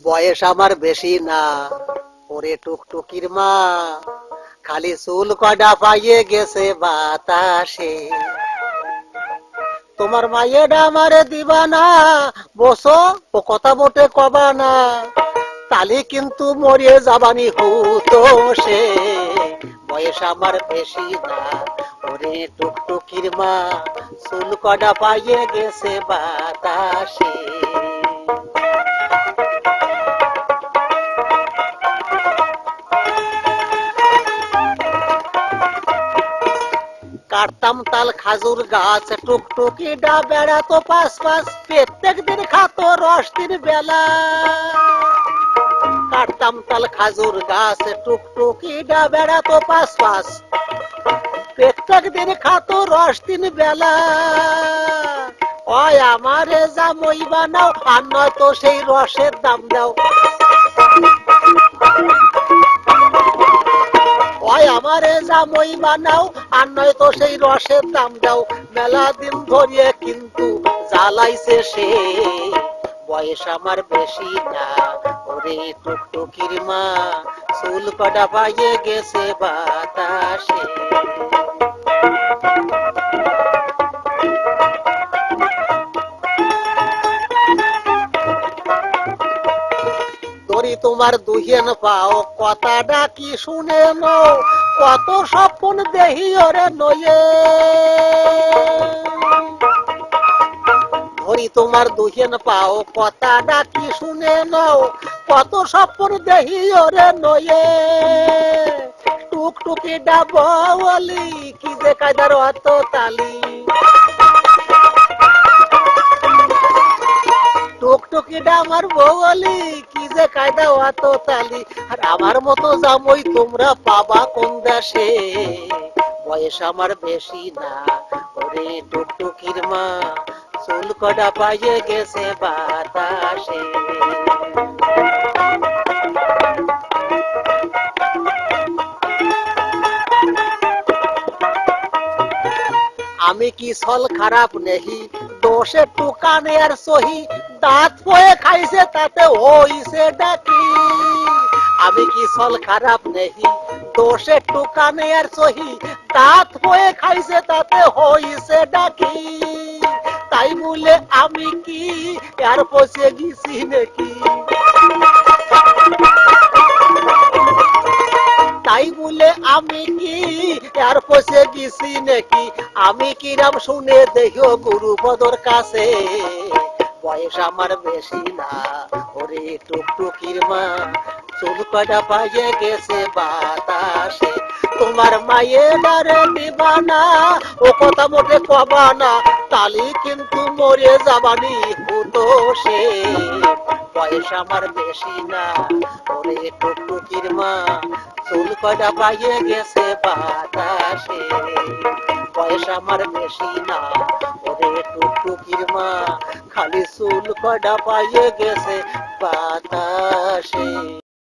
বয়স আমার বেশি না, ওরে টুকটুকির মা, খালি চুল কয়টা পাইয়ে গেছে বাতাসে। তোমার মায়েরা আমারে দিবা না, বসো ও কথা মোটে কবা না, তালি কিন্তু মরিয়ে যাবানি হতো সে। বয়স আমার বেশি না, ওরে টুকটুকির মা, চুল কয়টা পাইয়ে গেছে বাতাসে। কাটতাম তাল খাজুর গাছ, টুকটুকি ডা বেড়াতো পাশ পাশ, প্রত্যেক দিন খাতো রস দিন বেলা। কাটতাম তাল খাজুর গাছ, টুকটুকি ডা বেড়াতো পাশ পাশ, প্রত্যেক দিন খাতো রস দিন বেলা। ওই আমারে যা মই বানাও, আর নয়তো সেই রসের দাম দাও। ওই আমারে যা মই বানাও, আর নয়তো সেই রসের দাম দাও। মেলা দিন ধরিয়ে কিন্তু জ্বালাইছে সে। বয়স আমার বেশি না, ওরে টুকটুকির মা, চুল কটা পাইয়ে গেছে বাতাসে। ধরি তোমার দুহিন পাও, কথাটা কি শুনে নো, কত স্বপ্ন দেহি ওরে নয়ে। ধরি তোমার দুহিন পাও, কথাটা কি শুনে নাও, কত স্বপ্ন দেহি ওরে নয়ে। টুকটুকি ডাবলি, কি যে কায়দার অত তালি। টুকটুকিটা আমার বউলি, কি যে কায়দা অত তালি। আর আমার মতো জামই তোমরা পাবা কোন দেশে। বয়স আমার বেশি না, ওরে টুকটুকির মা, চুল কটা পাইয়ে গেছে বাতাসে। আমি কি ছল খারাপ নেহি, দোষে টুকানে আর সহি, দাঁত পয়ে খাইছে তাতে হইছে ডাকি। আমি কি ছল খারাপ নেহি, দোষে টুকানে আর সহি, দাঁত পয়ে খাইছে তাতে হইছে ডাকি। তাই বলে আমি কি আর পচে গেছি নাকি? তাই বলে আমি কি আর পচে গেছি নাকি? আমি কিরাম শুনে দেখিও গুরুপদর কাছে। বয়স আমার বেশি না, ওরে টুকটুকির মা, চুল কটা পাইয়ে গেছে বাতাসে। তোমার মায়েরারে দিবা না, ও কথা মোটে কবা না, তালি কিন্তু মরে যাবানি হতো সে। বয়স আমার বেশি না, ওরে টুকটুকির মা, চুল কটা পাইয়ে গেছে বাতাসে। বয়স আমার বেশি না, ওরে টুকটুকির মা, খালি চুল কটা পাইয়ে গেছে বাতাসে।